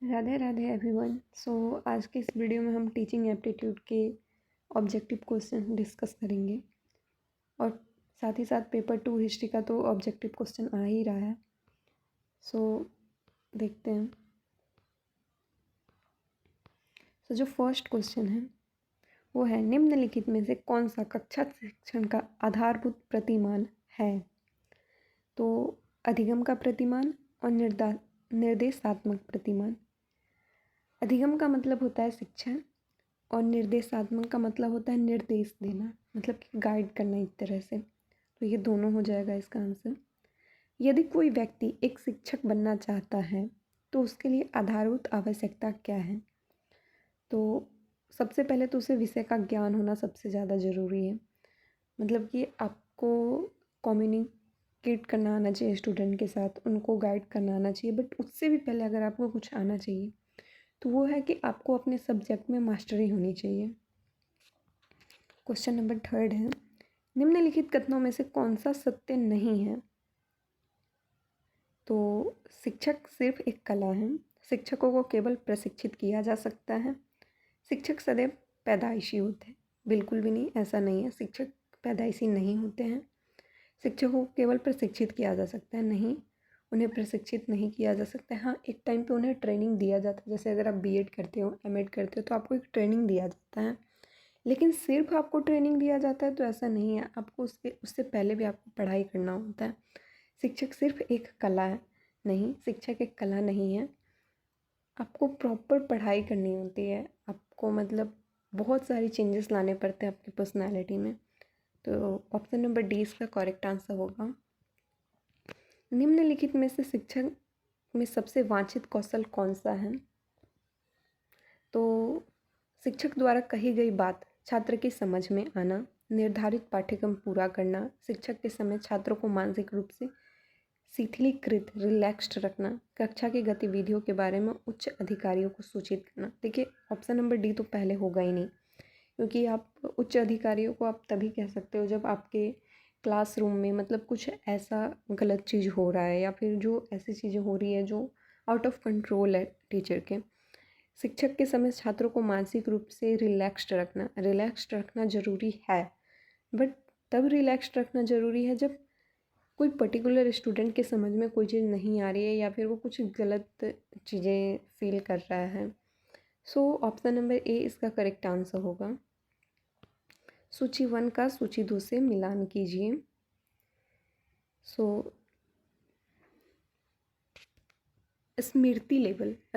Radhe Radhe everyone. आज के इस वीडियो में हम टीचिंग एप्टीट्यूड के ऑब्जेक्टिव क्वेश्चन डिस्कस करेंगे और साथ ही साथ पेपर 2 हिस्ट्री का तो ऑब्जेक्टिव क्वेश्चन आ ही रहा है। देखते हैं। जो फर्स्ट क्वेश्चन है वो है, निम्नलिखित में से कौन सा कक्षा शिक्षण का आधारभूत प्रतिमान है? तो अधिगम का प्रतिमान और निर्देशात्मक प्रतिमान। अधिगम का मतलब होता है शिक्षण और निर्देशात्मक का मतलब होता है निर्देश देना, मतलब कि गाइड करना एक तरह से। तो ये दोनों हो जाएगा इसका आंसर। यदि कोई व्यक्ति एक शिक्षक बनना चाहता है तो उसके लिए आधारभूत आवश्यकता क्या है? तो सबसे पहले तो उसे विषय का ज्ञान होना सबसे ज़्यादा ज़रूरी है। मतलब कि आपको कम्युनिकेट करना आना चाहिए स्टूडेंट के साथ, उनको गाइड करना आना चाहिए। बट उससे भी पहले अगर आपको कुछ आना चाहिए तो वो है कि आपको अपने सब्जेक्ट में मास्टरी होनी चाहिए। क्वेश्चन नंबर 3 है, निम्नलिखित कथनों में से कौन सा सत्य नहीं है? तो शिक्षक सिर्फ एक कला है, शिक्षकों को केवल प्रशिक्षित किया जा सकता है। शिक्षक सदैव पैदाइशी होते हैं, बिल्कुल भी नहीं, ऐसा नहीं है। शिक्षक पैदाइशी नहीं होते हैं। शिक्षकों को केवल प्रशिक्षित किया जा सकता है, नहीं, उन्हें प्रशिक्षित नहीं किया जा सकता है। हाँ, एक टाइम पे उन्हें ट्रेनिंग दिया जाता है। जैसे अगर आप बीएड करते हो, एमएड करते हो तो आपको एक ट्रेनिंग दिया जाता है, लेकिन सिर्फ आपको ट्रेनिंग दिया जाता है तो ऐसा नहीं है। आपको उससे पहले भी आपको पढ़ाई करना होता है। शिक्षक सिर्फ एक कला है, नहीं, शिक्षक एक कला नहीं है। आपको प्रॉपर पढ़ाई करनी होती है। आपको मतलब बहुत सारी चेंजेस लाने पड़ते हैं आपकी पर्सनैलिटी में। तो ऑप्शन नंबर डी इसका करेक्ट आंसर होगा। निम्नलिखित में से शिक्षक में सबसे वांछित कौशल कौन सा है? तो शिक्षक द्वारा कही गई बात छात्र की समझ में आना, निर्धारित पाठ्यक्रम पूरा करना, शिक्षक के समय छात्रों को मानसिक रूप से शिथिलीकृत रिलैक्स्ड रखना, कक्षा की गतिविधियों के बारे में उच्च अधिकारियों को सूचित करना। देखिए, ऑप्शन नंबर डी तो पहले होगा ही नहीं, क्योंकि आप उच्च अधिकारियों को आप तभी कह सकते हो जब आपके क्लासरूम में मतलब कुछ ऐसा गलत चीज़ हो रहा है या फिर जो ऐसी चीज़ें हो रही है जो आउट ऑफ कंट्रोल है टीचर के। शिक्षक के समय छात्रों को मानसिक रूप से रिलैक्स्ड रखना ज़रूरी है। बट तब रिलैक्स्ड रखना ज़रूरी है जब कोई पर्टिकुलर स्टूडेंट के समझ में कोई चीज़ नहीं आ रही है या फिर वो कुछ गलत चीज़ें फील कर रहा है। ऑप्शन नंबर ए इसका करेक्ट आंसर होगा। सूची 1 का सूची 2 से मिलान कीजिए।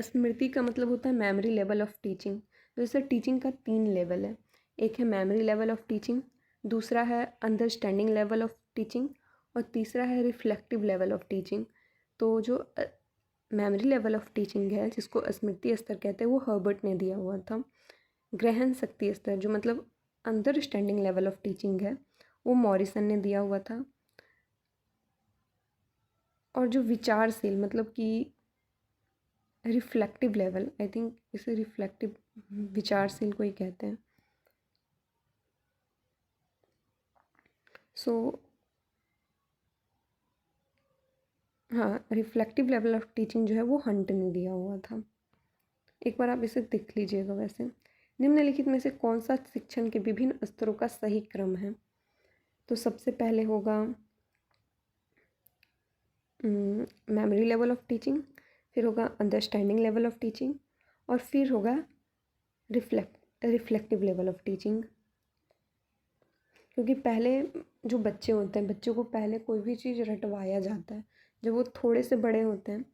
स्मृति का मतलब होता है मेमोरी लेवल ऑफ टीचिंग। जैसे टीचिंग का 3 लेवल है, एक है मेमोरी लेवल ऑफ टीचिंग, दूसरा है अंडरस्टैंडिंग लेवल ऑफ टीचिंग और तीसरा है रिफ्लेक्टिव लेवल ऑफ टीचिंग। तो जो मेमोरी लेवल ऑफ टीचिंग है, जिसको स्मृति स्तर कहते हैं, वो हर्बर्ट ने दिया हुआ था। ग्रहण शक्ति स्तर जो मतलब अंडरस्टैंडिंग लेवल ऑफ टीचिंग है, वो मॉरिसन ने दिया हुआ था। और जो विचारशील मतलब कि रिफ्लेक्टिव लेवल, आई थिंक इसे रिफ्लेक्टिव विचारशील को ही कहते हैं। हाँ, रिफ्लेक्टिव लेवल ऑफ टीचिंग जो है वो हंट ने दिया हुआ था। एक बार आप इसे देख लीजिएगा। वैसे निम्नलिखित में से कौन सा शिक्षण के विभिन्न स्तरों का सही क्रम है? तो सबसे पहले होगा मेमोरी लेवल ऑफ टीचिंग, फिर होगा अंडरस्टैंडिंग लेवल ऑफ टीचिंग और फिर होगा रिफ्लेक्टिव लेवल ऑफ टीचिंग। क्योंकि पहले जो बच्चे होते हैं, बच्चों को पहले कोई भी चीज़ रटवाया जाता है। जब वो थोड़े से बड़े होते हैं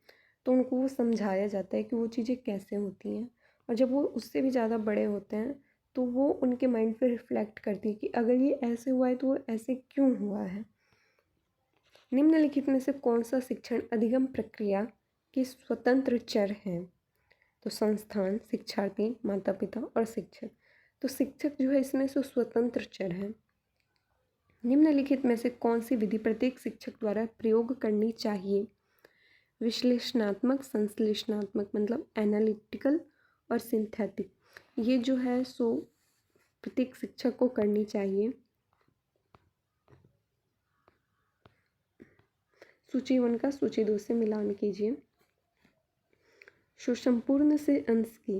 तो उनको वो समझाया जाता है कि वो चीज़ें कैसे होती हैं, और जब वो उससे भी ज़्यादा बड़े होते हैं तो वो उनके माइंड पे रिफ्लेक्ट करती है कि अगर ये ऐसे हुआ है तो वो ऐसे क्यों हुआ है। निम्नलिखित में से कौन सा शिक्षण अधिगम प्रक्रिया के स्वतंत्र चर हैं? तो संस्थान, शिक्षार्थी, माता पिता और शिक्षक। तो शिक्षक जो है इसमें से स्वतंत्र चर है। निम्नलिखित में से कौन सी विधि प्रत्येक शिक्षक द्वारा प्रयोग करनी चाहिए? विश्लेषणात्मक, संश्लेषणात्मक मतलब एनालिटिकल और सिंथेटिक। ये जो है प्रत्येक शिक्षक को करनी चाहिए। सूची 1 का सूची 2 से मिलान कीजिए। सुसंपूर्ण से अंश की,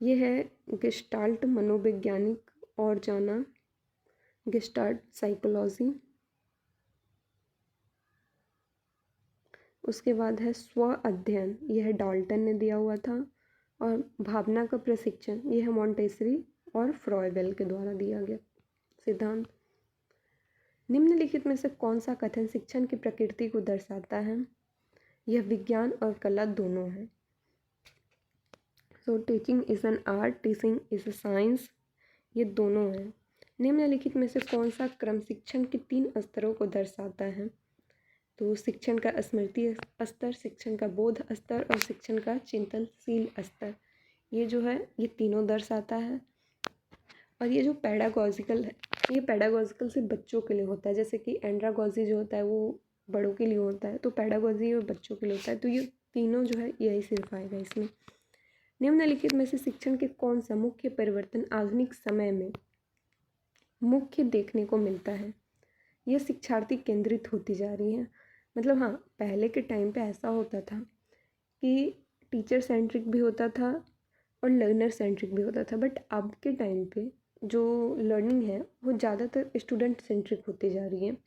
ये है गेस्टाल्ट मनोवैज्ञानिक और जाना, गेस्टाल्ट साइकोलॉजी। उसके बाद है स्व अध्ययन, यह डाल्टन ने दिया हुआ था। और भावना का प्रशिक्षण, यह है मॉन्टेसरी और फ्रॉयवेल के द्वारा दिया गया सिद्धांत। निम्नलिखित में से कौन सा कथन शिक्षण की प्रकृति को दर्शाता है? यह विज्ञान और कला दोनों है। So teaching is an art, teaching is a science, ये दोनों हैं। निम्नलिखित में से कौन सा क्रम शिक्षण के 3 स्तरों को दर्शाता है? तो शिक्षण का स्मृति स्तर, शिक्षण का बोध स्तर और शिक्षण का चिंतनशील स्तर, ये जो है ये तीनों दर्शाता है। और ये जो पैडागॉजिकल है, ये पैडागॉजिकल सिर्फ बच्चों के लिए होता है, जैसे कि एंड्रागॉजी जो होता है वो बड़ों के लिए होता है, तो पैडागॉजी वो बच्चों के लिए होता है। तो ये तीनों जो है यही सिर्फ आएगा इसमें। निम्नलिखित में से शिक्षण के कौन सा मुख्य परिवर्तन आधुनिक समय में मुख्य देखने को मिलता है? यह शिक्षार्थी केंद्रित होती जा रही है। मतलब हाँ, पहले के टाइम पे ऐसा होता था कि टीचर सेंट्रिक भी होता था और लर्नर सेंट्रिक भी होता था, बट अब के टाइम पे जो लर्निंग है वो ज़्यादातर स्टूडेंट सेंट्रिक होती जा रही है।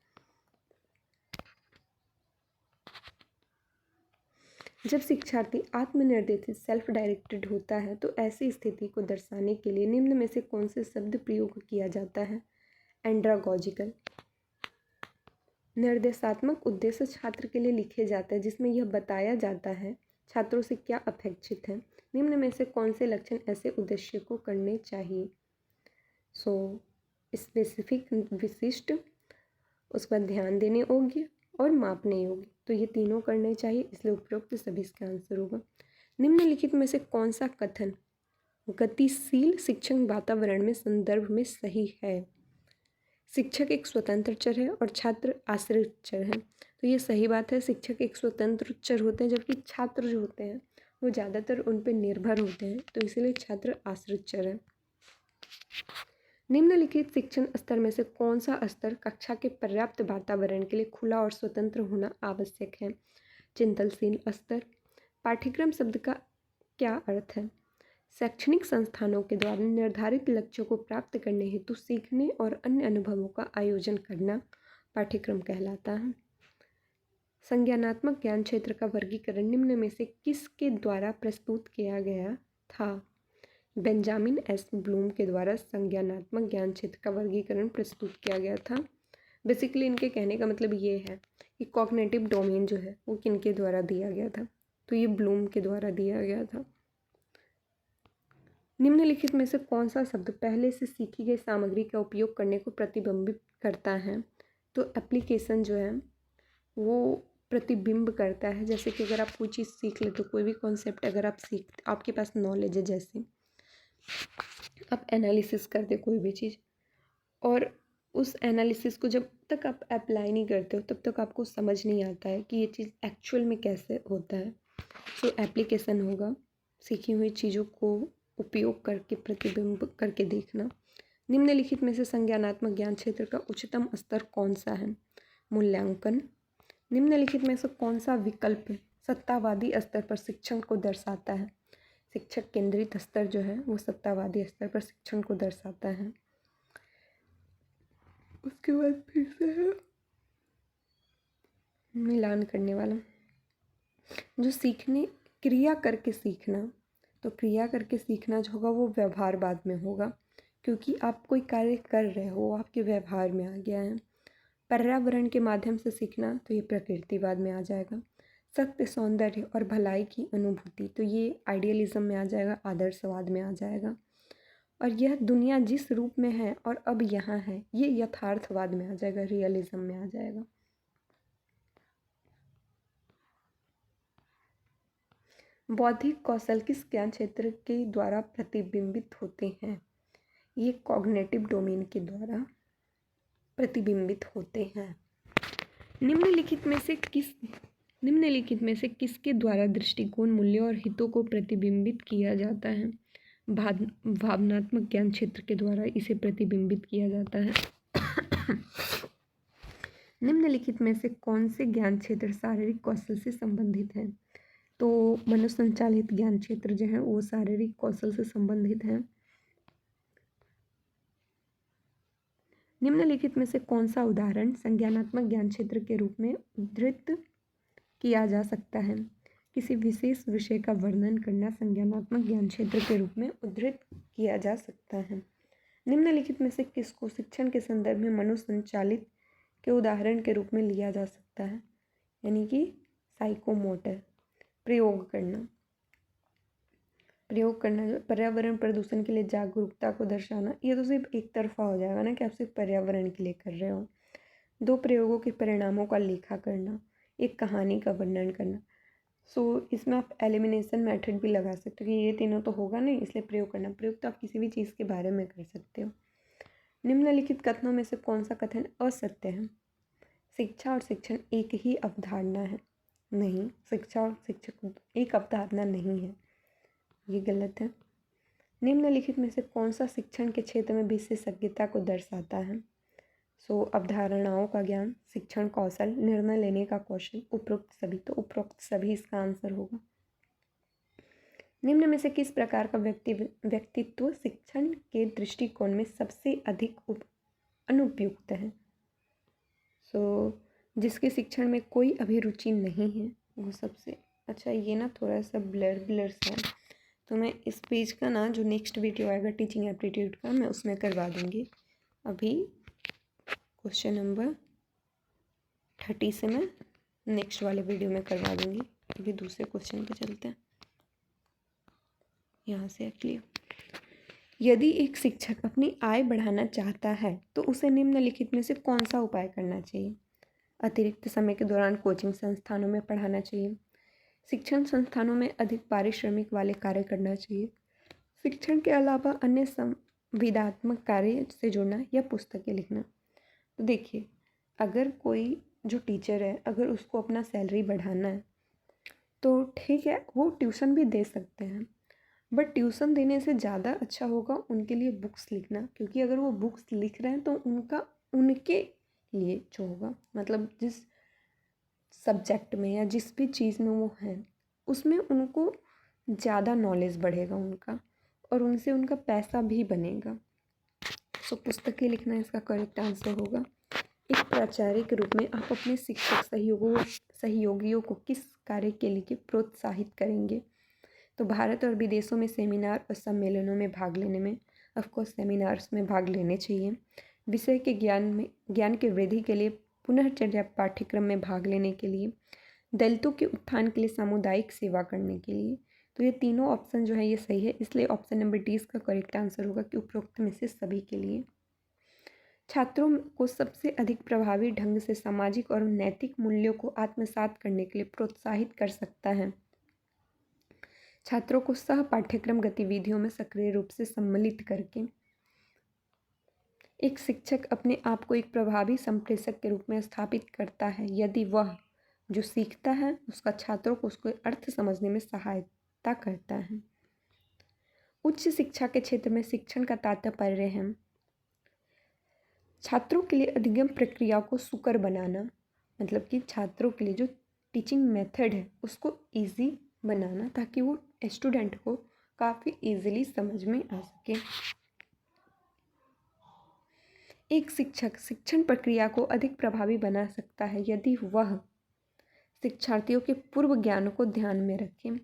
जब शिक्षार्थी आत्मनिर्देशित सेल्फ डायरेक्टेड होता है तो ऐसी स्थिति को दर्शाने के लिए निम्न में से कौन से शब्द प्रयोग किया जाता है? एंड्रागॉजिकल। निर्देशात्मक उद्देश्य छात्र के लिए लिखे जाते हैं जिसमें यह बताया जाता है छात्रों से क्या अपेक्षित है। निम्न में से कौन से लक्षण ऐसे उद्देश्य को करने चाहिए? सो स्पेसिफिक विशिष्ट, उसके बाद ध्यान देने योग्य और मापने योग्य, तो ये तीनों करने चाहिए, इसलिए उपरोक्त सभी इसका आंसर होगा। निम्नलिखित में से कौन सा कथन गतिशील शिक्षण वातावरण में संदर्भ में सही है? शिक्षक एक स्वतंत्र चर है और छात्र आश्रित चर है, तो ये सही बात है। शिक्षक एक स्वतंत्र चर होते हैं जबकि छात्र जो होते हैं वो ज़्यादातर उन पर निर्भर होते हैं, तो इसीलिए छात्र आश्रित चर है। निम्नलिखित शिक्षण स्तर में से कौन सा स्तर कक्षा के पर्याप्त वातावरण के लिए खुला और स्वतंत्र होना आवश्यक है? चिंतनशील स्तर। पाठ्यक्रम शब्द का क्या अर्थ है? शैक्षणिक संस्थानों के द्वारा निर्धारित लक्ष्यों को प्राप्त करने हेतु सीखने और अन्य अनुभवों का आयोजन करना पाठ्यक्रम कहलाता है। संज्ञानात्मक ज्ञान क्षेत्र का वर्गीकरण निम्न में से किसके द्वारा प्रस्तुत किया गया था? बेंजामिन एस ब्लूम के द्वारा संज्ञानात्मक ज्ञान क्षेत्र का वर्गीकरण प्रस्तुत किया गया था। बेसिकली इनके कहने का मतलब ये है कि कॉग्निटिव डोमेन जो है वो किनके द्वारा दिया गया था, तो ये ब्लूम के द्वारा दिया गया था। निम्नलिखित में से कौन सा शब्द पहले से सीखी गई सामग्री का उपयोग करने को प्रतिबिंबित करता है? तो एप्लीकेशन जो है वो प्रतिबिंब करता है। जैसे कि अगर आप कोई चीज़ सीख ले, तो कोई भी कॉन्सेप्ट अगर आप आपके पास नॉलेज है, जैसे आप एनालिसिस करते कोई भी चीज़, और उस एनालिसिस को जब तक आप अप्लाई नहीं करते हो तब तक आपको समझ नहीं आता है कि ये चीज़ एक्चुअल में कैसे होता है। सो एप्लीकेशन होगा सीखी हुई चीज़ों को उपयोग करके प्रतिबिंब करके देखना। निम्नलिखित में से संज्ञानात्मक ज्ञान क्षेत्र का उच्चतम स्तर कौन सा है? मूल्यांकन। निम्नलिखित में से कौन सा विकल्प सत्तावादी स्तर पर शिक्षण को दर्शाता है? शिक्षक केंद्रित स्तर जो है वो सत्तावादी स्तर पर शिक्षण को दर्शाता है। उसके बाद फिर से है मिलान करने वाला, जो सीखने क्रिया करके सीखना, तो क्रिया करके सीखना जो होगा वो व्यवहार बाद में होगा, क्योंकि आप कोई कार्य कर रहे हो आपके व्यवहार में आ गया है। पर्यावरण के माध्यम से सीखना, तो ये प्रकृतिवाद में आ जाएगा। सत्य, सौंदर्य और भलाई की अनुभूति, तो ये आइडियलिज्म में आ जाएगा, आदर्शवाद में आ जाएगा। और यह दुनिया जिस रूप में है और अब यहाँ है, ये यथार्थवाद में आ जाएगा, रियलिज्म में आ जाएगा। बौद्धिक कौशल किस ज्ञान क्षेत्र के द्वारा प्रतिबिंबित होते हैं? ये कॉग्निटिव डोमेन के द्वारा प्रतिबिंबित होते हैं। निम्नलिखित में से किसके द्वारा दृष्टिकोण, मूल्यों और हितों को प्रतिबिंबित किया जाता है? भावनात्मक ज्ञान क्षेत्र के द्वारा इसे प्रतिबिंबित किया जाता है। निम्नलिखित में से कौन से ज्ञान क्षेत्र शारीरिक कौशल से संबंधित हैं? तो मनुष्य संचालित ज्ञान क्षेत्र जो है वो शारीरिक कौशल से संबंधित है। निम्नलिखित में से कौन सा उदाहरण संज्ञानात्मक ज्ञान क्षेत्र के रूप में उद्धृत किया जा सकता है? किसी विशेष विषय का वर्णन करना संज्ञानात्मक ज्ञान क्षेत्र के रूप में उद्धृत किया जा सकता है। निम्नलिखित में से किसको शिक्षण के संदर्भ में मनुष्य संचालित के उदाहरण के रूप में लिया जा सकता है? यानी कि साइकोमोटर। प्रयोग करना जो पर्यावरण प्रदूषण के लिए जागरूकता को दर्शाना, ये तो सिर्फ एक तरफा हो जाएगा ना कि आप सिर्फ पर्यावरण के लिए कर रहे हो। 2 प्रयोगों के परिणामों का लेखा करना, एक कहानी का वर्णन करना। इसमें आप एलिमिनेशन मेथड भी लगा सकते हो कि ये तीनों तो होगा नहीं, इसलिए प्रयोग करना। प्रयोग तो आप किसी भी चीज़ के बारे में कर सकते हो। निम्नलिखित कथनों में से कौन सा कथन असत्य है? शिक्षा और शिक्षण एक ही अवधारणा है। नहीं, शिक्षा और शिक्षक एक अवधारणा नहीं है, ये गलत है। निम्नलिखित में से कौन सा शिक्षण के क्षेत्र में विशेषज्ञता को दर्शाता है? अवधारणाओं का ज्ञान, शिक्षण कौशल, निर्णय लेने का कौशल, उपरोक्त सभी। तो उपरोक्त सभी इसका आंसर होगा। निम्न में से किस प्रकार का व्यक्तित्व शिक्षण के दृष्टिकोण में सबसे अधिक अनुपयुक्त है? जिसके शिक्षण में कोई अभिरुचि नहीं है वो सबसे अच्छा। ये ना थोड़ा सा ब्लर सा है, तो मैं इस पेज का ना जो नेक्स्ट वीडियो आएगा टीचिंग एप्टीट्यूड का, मैं उसमें करवा दूँगी। अभी क्वेश्चन नंबर 30 से मैं नेक्स्ट वाले वीडियो में करवा दूँगी। अभी दूसरे क्वेश्चन पे चलते हैं। यहाँ से एक्चुअली, यदि एक शिक्षक अपनी आय बढ़ाना चाहता है तो उसे निम्नलिखित में से कौन सा उपाय करना चाहिए? अतिरिक्त समय के दौरान कोचिंग संस्थानों में पढ़ाना चाहिए, शिक्षण संस्थानों में अधिक पारिश्रमिक वाले कार्य करना चाहिए, शिक्षण के अलावा अन्य संविदात्मक कार्य से जुड़ना, या पुस्तकें लिखना। तो देखिए, अगर कोई जो टीचर है अगर उसको अपना सैलरी बढ़ाना है तो ठीक है, वो ट्यूशन भी दे सकते हैं, बट ट्यूशन देने से ज़्यादा अच्छा होगा उनके लिए बुक्स लिखना। क्योंकि अगर वो बुक्स लिख रहे हैं तो उनके लिए जो होगा, मतलब जिस सब्जेक्ट में या जिस भी चीज़ में वो हैं उसमें उनको ज़्यादा नॉलेज बढ़ेगा उनका, और उनसे उनका पैसा भी बनेगा। पुस्तकें लिखना इसका करेक्ट आंसर होगा। एक प्राचार्य के रूप में आप अपने शिक्षक सहयोगियों को किस कार्य के लिए प्रोत्साहित करेंगे? तो भारत और विदेशों में सेमिनार और सम्मेलनों में भाग लेने में, ऑफकोर्स सेमिनार्स में भाग लेने चाहिए। विषय के ज्ञान के वृद्धि के लिए, पुनःचर्या पाठ्यक्रम में भाग लेने के लिए, दलितों के उत्थान के लिए, सामुदायिक सेवा करने के लिए। तो ये तीनों ऑप्शन जो है ये सही है, इसलिए ऑप्शन नंबर डी इसका करेक्ट आंसर होगा कि उपरोक्त में से सभी के लिए। छात्रों को सबसे अधिक प्रभावी ढंग से सामाजिक और नैतिक मूल्यों को आत्मसात करने के लिए प्रोत्साहित कर सकता है। छात्रों को सह पाठ्यक्रम गतिविधियों में सक्रिय रूप से सम्मिलित करके। एक शिक्षक अपने आप को एक प्रभावी संप्रेषक के रूप में स्थापित करता है यदि वह जो सीखता है उसका छात्रों को उसको अर्थ समझने में सहायता करता है। उच्च शिक्षा के क्षेत्र में शिक्षण का तात्पर्य है छात्रों के लिए अधिगम प्रक्रिया को सुकर बनाना, मतलब कि छात्रों के लिए जो टीचिंग मेथड है उसको इजी बनाना ताकि वो स्टूडेंट को काफ़ी इजीली समझ में आ सके। एक शिक्षक शिक्षण प्रक्रिया को अधिक प्रभावी बना सकता है यदि वह शिक्षार्थियों के पूर्व ज्ञान को ध्यान में रखें।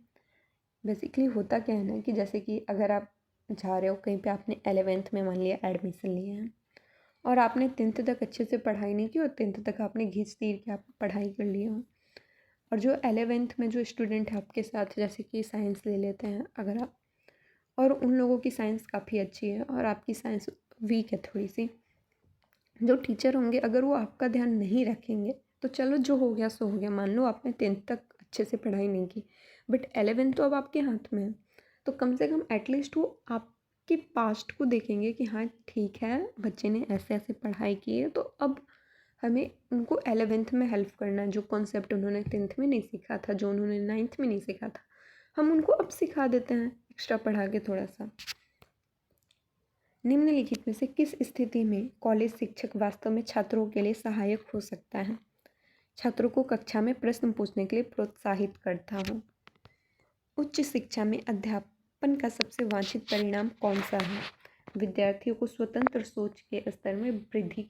बेसिकली होता क्या है ना कि जैसे कि अगर आप जा रहे हो कहीं पे, आपने 11th में मान लिया एडमिशन लिया है और आपने 10th तक अच्छे से पढ़ाई नहीं की और 10th तक आपने घिस तीर के आप पढ़ाई कर लिया हो, और जो 11th में जो स्टूडेंट है आपके साथ, जैसे कि साइंस ले लेते हैं अगर आप, और उन लोगों की साइंस काफ़ी अच्छी है और आपकी साइंस वीक है थोड़ी सी, जो टीचर होंगे अगर वो आपका ध्यान नहीं रखेंगे तो चलो जो हो गया सो हो गया, मान लो आपने 10th तक अच्छे से पढ़ाई नहीं की, बट 11th तो अब आपके हाथ में है, तो कम से कम एटलीस्ट वो आपके पास्ट को देखेंगे कि हाँ ठीक है बच्चे ने ऐसे ऐसे पढ़ाई की है, तो अब हमें उनको 11th में हेल्प करना है। जो कॉन्सेप्ट उन्होंने 10th में नहीं सीखा था, जो उन्होंने 9th में नहीं सीखा था, हम उनको अब सिखा देते हैं एक्स्ट्रा पढ़ा के थोड़ा सा। निम्नलिखित में से किस स्थिति में कॉलेज शिक्षक वास्तव में छात्रों के लिए सहायक हो सकता है? छात्रों को कक्षा में प्रश्न पूछने के लिए प्रोत्साहित करता हूँ। उच्च शिक्षा में अध्यापन का सबसे वांछित परिणाम कौन सा है? विद्यार्थियों को स्वतंत्र सोच के स्तर में वृद्धि।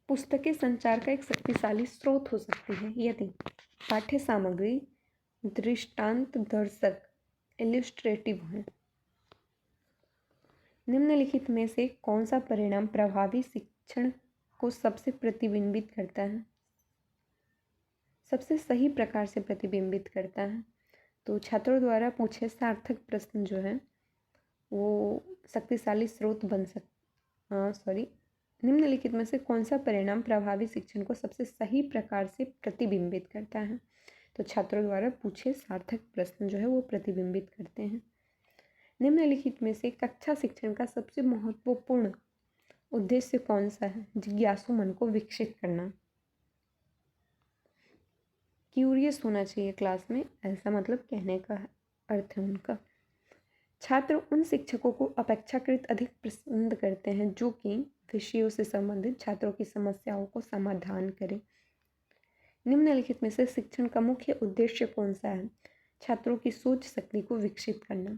पुस्तकें संचार का एक शक्तिशाली स्रोत हो सकती है यदि पाठ्य सामग्री दृष्टांत दर्शक इलिस्ट्रेटिव है। निम्नलिखित में से कौन सा परिणाम प्रभावी शिक्षण को सबसे प्रतिबिंबित करता है, सबसे सही प्रकार से प्रतिबिंबित करता है? तो छात्रों द्वारा पूछे सार्थक प्रश्न जो है वो शक्तिशाली स्रोत बन निम्नलिखित में से कौन सा परिणाम प्रभावी शिक्षण को सबसे सही प्रकार से प्रतिबिंबित करता है? तो छात्रों द्वारा पूछे सार्थक प्रश्न जो है वो प्रतिबिंबित करते हैं। निम्नलिखित में से कक्षा शिक्षण का सबसे महत्वपूर्ण उद्देश्य कौन सा है? जिज्ञासु मन को विकसित करना। क्यूरियस होना चाहिए क्लास में, ऐसा मतलब कहने का अर्थ है उनका। छात्र उन शिक्षकों को अपेक्षाकृत अधिक पसंद करते हैं जो कि विषयों से संबंधित छात्रों की समस्याओं को समाधान करें। निम्नलिखित में से शिक्षण का मुख्य उद्देश्य कौन सा है? छात्रों की सोच शक्ति को विकसित करना।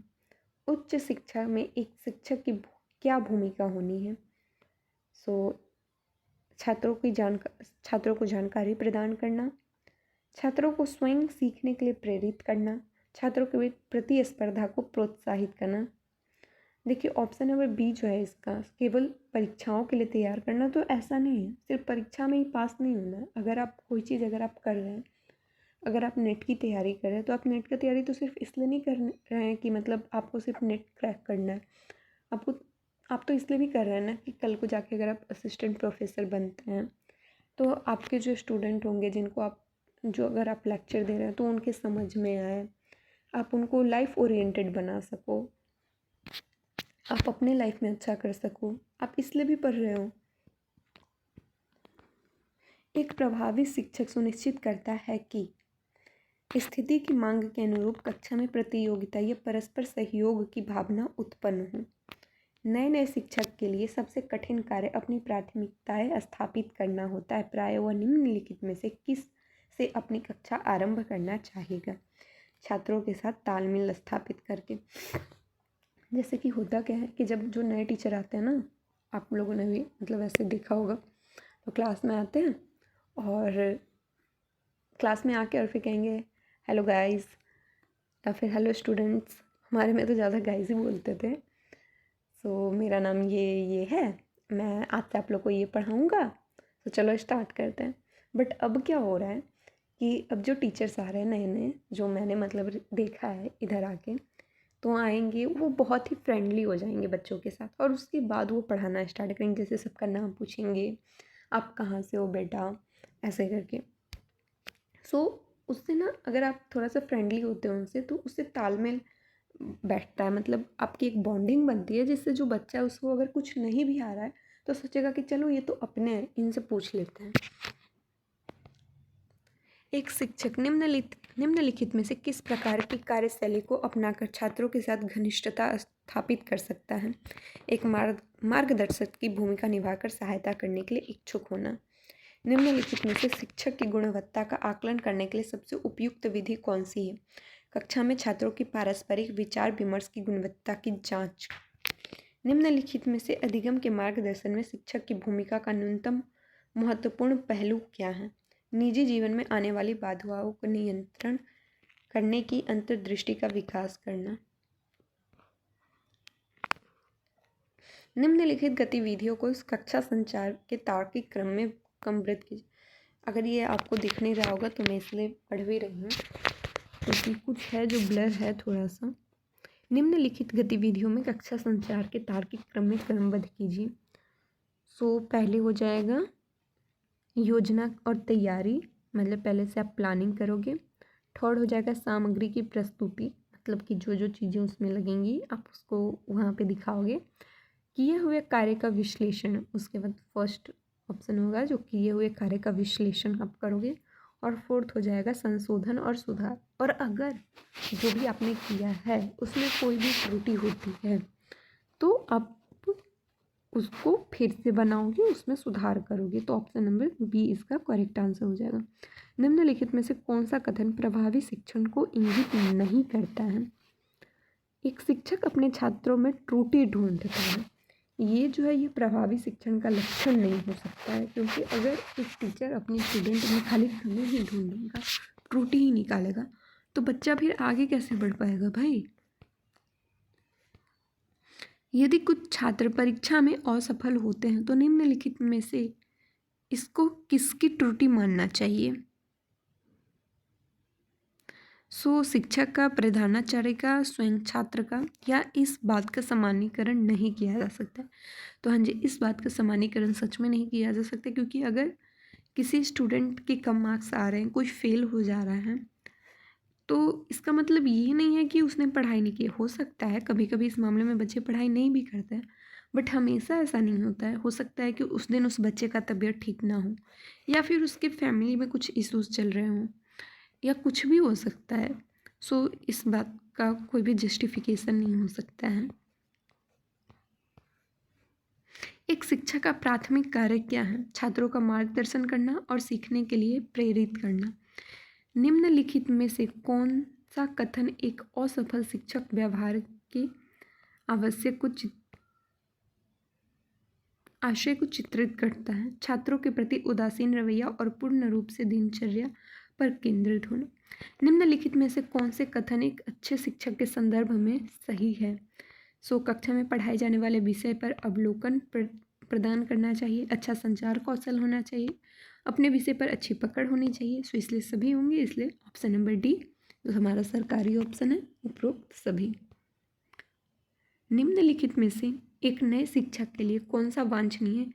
उच्च शिक्षा में एक शिक्षक की क्या भूमिका होनी है? छात्रों को जानकारी प्रदान करना, छात्रों को स्वयं सीखने के लिए प्रेरित करना, छात्रों के प्रतिस्पर्धा को प्रोत्साहित करना। देखिए ऑप्शन नंबर बी जो है इसका केवल परीक्षाओं के लिए तैयार करना, तो ऐसा नहीं है, सिर्फ परीक्षा में ही पास नहीं होना है। अगर आप कोई चीज़ अगर आप कर रहे हैं, अगर आप नेट की तैयारी कर रहे हैं तो आप नेट की तैयारी तो सिर्फ इसलिए नहीं कर रहे हैं कि मतलब आपको सिर्फ नेट क्रैक करना है, आप तो इसलिए भी कर रहे हैं ना कि कल को जाके अगर आप असिस्टेंट प्रोफेसर बनते हैं तो आपके जो स्टूडेंट होंगे जो अगर आप लेक्चर दे रहे हैं तो उनके समझ में आए, आप उनको लाइफ ओरिएंटेड बना सको, आप अपने लाइफ में अच्छा कर सको, आप इसलिए भी पढ़ रहे हो। एक प्रभावी शिक्षक सुनिश्चित करता है कि स्थिति की मांग के अनुरूप कक्षा में प्रतियोगिता या परस्पर सहयोग की भावना उत्पन्न हो। नए शिक्षक के लिए सबसे कठिन कार्य अपनी प्राथमिकताएं स्थापित करना होता है। प्राय वह निम्नलिखित में से किस से अपनी कक्षा आरंभ करना चाहेगा? छात्रों के साथ तालमेल स्थापित करके। जैसे कि होता क्या है कि जब जो नए टीचर आते हैं ना, आप लोगों ने भी मतलब ऐसे देखा होगा, तो क्लास में आते हैं और क्लास में आके और फिर कहेंगे हेलो गाइस या फिर हेलो स्टूडेंट्स। हमारे में तो ज़्यादा गाइस ही बोलते थे। सो मेरा नाम ये है, मैं आज से आप लोग को ये पढ़ाऊँगा, तो चलो स्टार्ट करते हैं। बट अब क्या हो रहा है कि अब जो टीचर्स आ रहे हैं नए नए, जो मैंने मतलब देखा है इधर आके, तो आएंगे वो बहुत ही फ्रेंडली हो जाएंगे बच्चों के साथ और उसके बाद वो पढ़ाना स्टार्ट करेंगे। जैसे सबका नाम पूछेंगे, आप कहाँ से हो बेटा, ऐसे करके। सो उससे ना अगर आप थोड़ा सा फ्रेंडली होते हो उनसे तो उससे तालमेल बैठता है, मतलब आपकी एक बॉन्डिंग बनती है, जिससे जो बच्चा है उसको अगर कुछ नहीं भी आ रहा है तो सोचेगा कि चलो ये तो अपने हैं, इनसे पूछ लेते हैं। एक शिक्षक निम्नलिखित में से किस प्रकार की कार्यशैली को अपनाकर छात्रों के साथ घनिष्ठता स्थापित कर सकता है? एक मार्गदर्शक की भूमिका निभाकर सहायता करने के लिए इच्छुक होना। निम्नलिखित में से शिक्षक की गुणवत्ता का आकलन करने के लिए सबसे उपयुक्त विधि कौन सी है? कक्षा में छात्रों की पारस्परिक विचार विमर्श की गुणवत्ता की जांच। निम्नलिखित में से अधिगम के मार्गदर्शन में शिक्षक की भूमिका का न्यूनतम महत्वपूर्ण पहलू क्या है? निजी जीवन में आने वाली बाधाओं को नियंत्रण करने की अंतर्दृष्टि का विकास करना। निम्नलिखित गतिविधियों को इस कक्षा संचार के तार्किक क्रम में क्रमबद्ध कीजिए। अगर ये आपको दिख नहीं रहा होगा तो मैं इसलिए पढ़ भी रही हूँ, क्योंकि कुछ है जो ब्लर है थोड़ा सा। निम्नलिखित गतिविधियों में कक्षा संचार के तार्किक क्रम में क्रमबद्ध कीजिए। सो पहले हो जाएगा योजना और तैयारी, मतलब पहले से आप प्लानिंग करोगे। थर्ड हो जाएगा सामग्री की प्रस्तुति, मतलब कि जो जो चीज़ें उसमें लगेंगी आप उसको वहाँ पे दिखाओगे। किए हुए कार्य का विश्लेषण, उसके बाद फर्स्ट ऑप्शन होगा जो किए हुए कार्य का विश्लेषण आप करोगे। और फोर्थ हो जाएगा संशोधन और सुधार। और अगर जो भी आपने किया है उसमें कोई भी त्रुटि होती है तो आप उसको फिर से बनाओगे, उसमें सुधार करोगे। तो ऑप्शन नंबर बी इसका करेक्ट आंसर हो जाएगा। निम्नलिखित में से कौन सा कथन प्रभावी शिक्षण को इंगित नहीं करता है? एक शिक्षक अपने छात्रों में त्रुटि ढूंढता है। ये जो है ये प्रभावी शिक्षण का लक्षण नहीं हो सकता है, क्योंकि अगर एक टीचर अपने स्टूडेंट में खाली कमी ही ढूंढेगा, त्रुटि ही निकालेगा, तो बच्चा फिर आगे कैसे बढ़ पाएगा भाई। यदि कुछ छात्र परीक्षा में असफल होते हैं तो निम्नलिखित में से इसको किसकी त्रुटि मानना चाहिए? शिक्षक का, प्रधानाचार्य का, स्वयं छात्र का, या इस बात का सामान्यीकरण नहीं किया जा सकता। तो हाँ जी, इस बात का सामान्यीकरण सच में नहीं किया जा सकता, क्योंकि अगर किसी स्टूडेंट के कम मार्क्स आ रहे हैं, कोई फेल हो जा रहा है, तो इसका मतलब ये नहीं है कि उसने पढ़ाई नहीं की। हो सकता है कभी कभी इस मामले में बच्चे पढ़ाई नहीं भी करते हैं, बट हमेशा ऐसा नहीं होता है। हो सकता है कि उस दिन उस बच्चे का तबीयत ठीक ना हो, या फिर उसके फैमिली में कुछ इश्यूज चल रहे हों, या कुछ भी हो सकता है। इस बात का कोई भी जस्टिफिकेशन नहीं हो सकता है। एक शिक्षक का प्राथमिक कार्य क्या है? छात्रों का मार्गदर्शन करना और सीखने के लिए प्रेरित करना। निम्नलिखित में से कौन सा कथन एक असफल शिक्षक व्यवहार के आवश्यक आशय को चित्रित करता है? छात्रों के प्रति उदासीन रवैया और पूर्ण रूप से दिनचर्या पर केंद्रित होना। निम्नलिखित में से कौन से कथन एक अच्छे शिक्षक के संदर्भ में सही है? कक्षा में पढ़ाए जाने वाले विषय पर अवलोकन प्रदान करना चाहिए, अच्छा संचार कौशल होना चाहिए, अपने विषय पर अच्छी पकड़ होनी चाहिए। इसलिए सभी होंगे, इसलिए ऑप्शन नंबर डी जो हमारा सरकारी ऑप्शन है, उपरोक्त सभी। निम्नलिखित में से एक नए शिक्षक के लिए कौन सा वांछनीय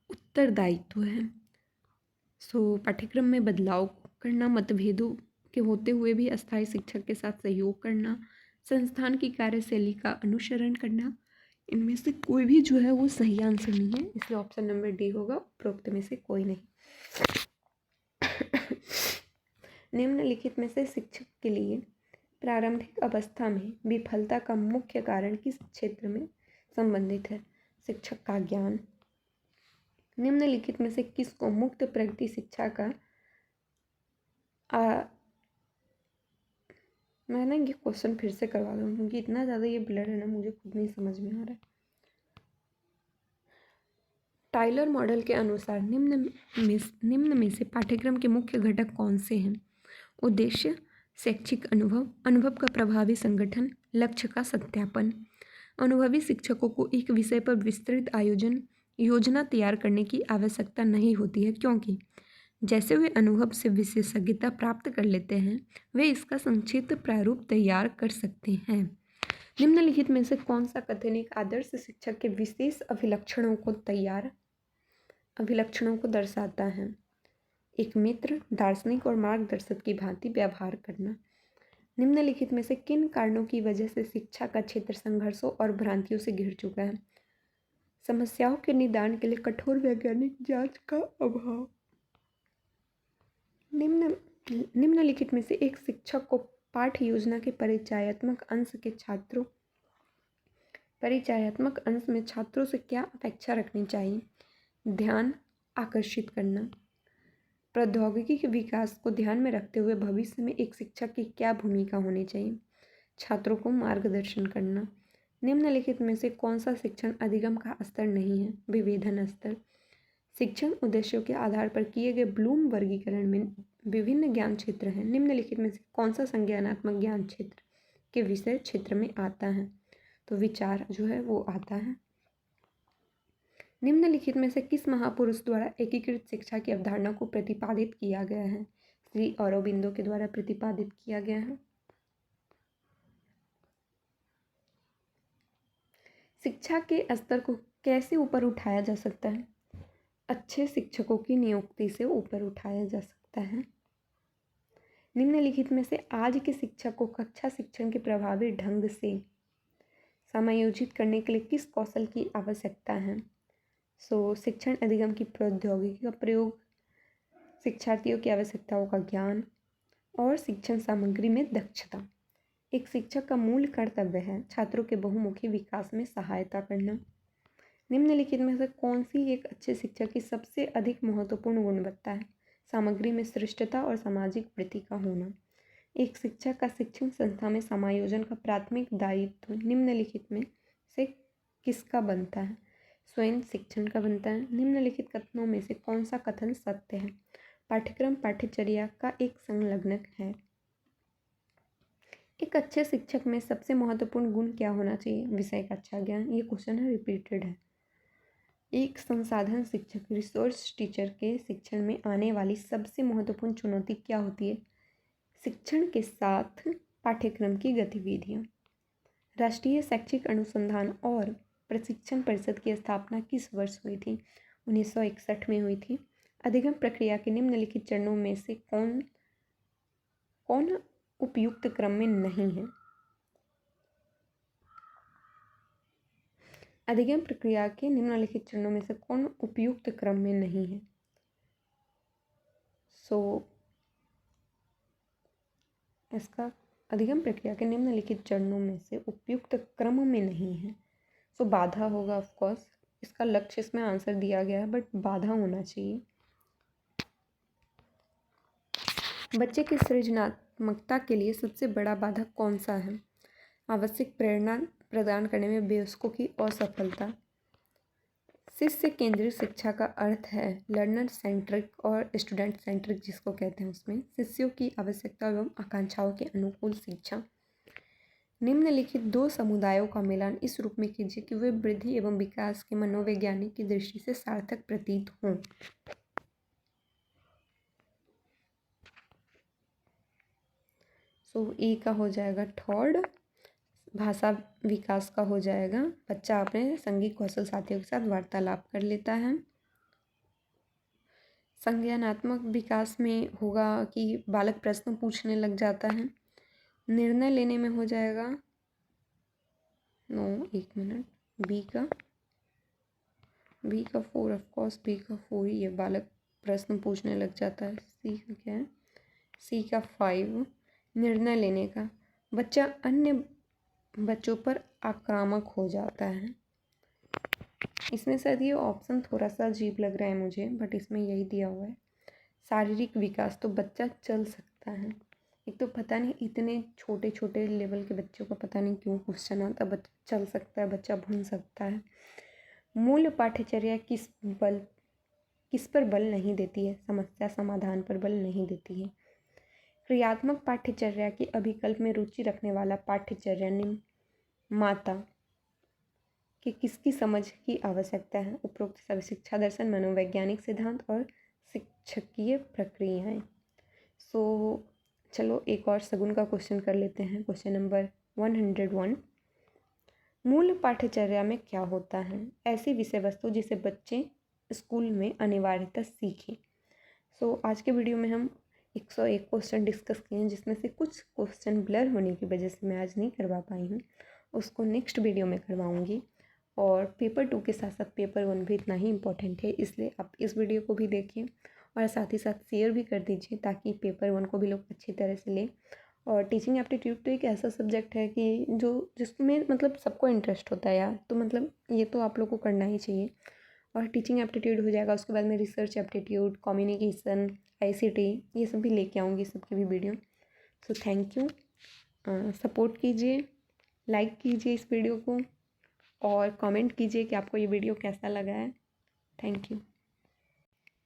उत्तरदायित्व है? पाठ्यक्रम में बदलाव करना, मतभेदों के होते हुए भी अस्थायी शिक्षक के साथ सहयोग करना, संस्थान की कार्यशैली का अनुसरण करना। इनमें से कोई भी जो है वो सही आंसर नहीं है, इसलिए ऑप्शन नंबर डी होगा, उपरोक्त में से कोई नहीं। निम्नलिखित में से शिक्षक के लिए प्रारंभिक अवस्था में विफलता का मुख्य कारण किस क्षेत्र में संबंधित है? शिक्षक का ज्ञान। निम्नलिखित में से किसको मुक्त प्रगति शिक्षा का मैं ना ये क्वेश्चन फिर से करवा दूँ, क्योंकि इतना ज़्यादा ये ब्लर है ना, मुझे खुद नहीं समझ में आ रहा है। टाइलर मॉडल के अनुसार निम्न में से पाठ्यक्रम के मुख्य घटक कौन से हैं? उद्देश्य, शैक्षिक अनुभव, अनुभव का प्रभावी संगठन, लक्ष्य का सत्यापन। अनुभवी शिक्षकों को एक विषय पर विस्तृत योजना तैयार करने की आवश्यकता नहीं होती है, क्योंकि जैसे वे अनुभव से विशेषज्ञता प्राप्त कर लेते हैं, वे इसका संक्षिप्त प्रारूप तैयार कर सकते हैं। निम्नलिखित में से कौन सा कथन एक आदर्श शिक्षक के विशेष अभिलक्षणों को दर्शाता है? एक मित्र, दार्शनिक और मार्गदर्शक की भांति व्यवहार करना। निम्नलिखित में से किन कारणों की वजह से शिक्षा का क्षेत्र संघर्षों और भ्रांतियों से घिर चुका है? समस्याओं के निदान के लिए कठोर वैज्ञानिक जांच का अभाव। निम्नलिखित में से एक शिक्षक को पाठ्य योजना के परिचयात्मक अंश में छात्रों से क्या अपेक्षा रखनी चाहिए? ध्यान आकर्षित करना। प्रौद्योगिकी के विकास को ध्यान में रखते हुए भविष्य में एक शिक्षक की क्या भूमिका होनी चाहिए? छात्रों को मार्गदर्शन करना। निम्नलिखित में से कौन सा शिक्षण अधिगम का स्तर नहीं है? विभेदन स्तर। शिक्षण उद्देश्यों के आधार पर किए गए ब्लूम वर्गीकरण में विभिन्न ज्ञान क्षेत्र हैं। निम्नलिखित में से कौन सा संज्ञानात्मक ज्ञान क्षेत्र के विषय क्षेत्र में आता है? तो विचार जो है वो आता है। निम्नलिखित में से किस महापुरुष द्वारा एकीकृत शिक्षा की अवधारणा को प्रतिपादित किया गया है? श्री अरबिंदो के द्वारा प्रतिपादित किया गया है। शिक्षा के स्तर को कैसे ऊपर उठाया जा सकता है? अच्छे शिक्षकों की नियुक्ति से ऊपर उठाया जा सकता है। निम्नलिखित में से आज के शिक्षक को कक्षा शिक्षण के प्रभावी ढंग से समायोजित करने के लिए किस कौशल की आवश्यकता है? शिक्षण अधिगम की प्रौद्योगिकी का प्रयोग, शिक्षार्थियों की आवश्यकताओं का ज्ञान और शिक्षण सामग्री में दक्षता। एक शिक्षक का मूल कर्तव्य है छात्रों के बहुमुखी विकास में सहायता करना। निम्नलिखित में से कौन सी एक अच्छे शिक्षक की सबसे अधिक महत्वपूर्ण गुणवत्ता है? सामग्री में श्रेष्ठता और सामाजिक वृत्ति का होना। एक शिक्षक का शिक्षण संस्था में समायोजन का प्राथमिक दायित्व निम्नलिखित में से किसका बनता है? स्वयं शिक्षण का बनता है। निम्नलिखित कथनों में से कौन सा कथन सत्य है? पाठ्यक्रम पाठ्यचर्या का एक संलग्नक है। एक अच्छे शिक्षक में सबसे महत्वपूर्ण गुण क्या होना चाहिए? विषय का अच्छा ज्ञान। ये क्वेश्चन है, रिपीटेड है। एक संसाधन शिक्षक रिसोर्स टीचर के शिक्षण में आने वाली सबसे महत्वपूर्ण चुनौती क्या होती है? शिक्षण के साथ पाठ्यक्रम की गतिविधियाँ। राष्ट्रीय शैक्षिक अनुसंधान और प्रशिक्षण परिषद की स्थापना किस वर्ष हुई थी? 1961 में हुई थी। अधिगम प्रक्रिया के निम्नलिखित चरणों में से कौन उपयुक्त क्रम में नहीं है? अधिगम प्रक्रिया के निम्नलिखित चरणों में से कौन उपयुक्त क्रम में नहीं है? इसका अधिगम प्रक्रिया के निम्नलिखित चरणों में से उपयुक्त क्रम में नहीं है। बाधा होगा ऑफ कोर्स। इसका लक्ष्य इसमें आंसर दिया गया है, बट बाधा होना चाहिए। बच्चे की सृजनात्मकता के लिए सबसे बड़ा बाधक कौन सा है? आवश्यक प्रेरणा प्रदान करने में वयस्कों की असफलता। शिष्य केंद्रित शिक्षा का अर्थ है लर्नर सेंट्रिक और स्टूडेंट सेंट्रिक, जिसको कहते हैं उसमें शिष्यों की आवश्यकता एवं आकांक्षाओं के अनुकूल शिक्षा। निम्नलिखित दो समुदायों का मिलान इस रूप में कीजिए कि वे वृद्धि एवं विकास के मनोवैज्ञानिक की दृष्टि से सार्थक प्रतीत हों। ए का हो जाएगा थर्ड। भाषा विकास का हो जाएगा बच्चा अपने संगीत कौशल साथियों के साथ वार्तालाप कर लेता है। संज्ञानात्मक विकास में होगा कि बालक प्रश्न पूछने लग जाता है। निर्णय लेने में हो जाएगा एक मिनट, बी का 4, ऑफकोर्स बी का 4 ही है, बालक प्रश्न पूछने लग जाता है। सी का क्या है? सी का 5, निर्णय लेने का। बच्चा अन्य बच्चों पर आक्रामक हो जाता है। इसमें शायद ये ऑप्शन थोड़ा सा अजीब लग रहा है मुझे, बट इसमें यही दिया हुआ है। शारीरिक विकास, तो बच्चा चल सकता है। एक तो पता नहीं इतने छोटे छोटे लेवल के बच्चों का पता नहीं क्यों क्वेश्चन आता, बच्चा चल सकता है, बच्चा भून सकता है। मूल पाठ्यचर्या किस पर बल नहीं देती है? समस्या समाधान पर बल नहीं देती है। क्रियात्मक पाठ्यचर्या के अभिकल्प में रुचि रखने वाला पाठ्यचर्या निर्माता कि किसकी समझ की आवश्यकता है? उपरोक्त सभी शिक्षा दर्शन, मनोवैज्ञानिक सिद्धांत और शिक्षकीय प्रक्रियाएं। चलो एक और सगुन का क्वेश्चन कर लेते हैं। Question number 101। मूल पाठ्यचर्या में क्या होता है? ऐसी विषय वस्तु जिसे बच्चे स्कूल में अनिवार्यतः सीखें। आज के वीडियो में हम 101 क्वेश्चन डिस्कस किए हैं, जिसमें से कुछ क्वेश्चन ब्लर होने की वजह से मैं आज नहीं करवा पाई हूँ, उसको नेक्स्ट वीडियो में करवाऊँगी। और पेपर 2 के साथ साथ पेपर 1 भी इतना ही इम्पोर्टेंट है, इसलिए आप इस वीडियो को भी देखिए और साथ ही साथ शेयर भी कर दीजिए ताकि पेपर 1 को भी लोग अच्छी तरह से लें। और टीचिंग एप्टीट्यूड तो एक ऐसा सब्जेक्ट है कि जिसमें मतलब सबको इंटरेस्ट होता है यार, तो मतलब ये तो आप लोग को करना ही चाहिए। और टीचिंग एप्टीट्यूड हो जाएगा, उसके बाद में रिसर्च एप्टीट्यूड, कम्युनिकेशन, ICT, ये सब भी लेके आऊँगी, सबकी भी वीडियो। Thank you. सपोर्ट कीजिए, लाइक कीजिए इस वीडियो को और कमेंट कीजिए कि आपको ये वीडियो कैसा लगा है। Thank you.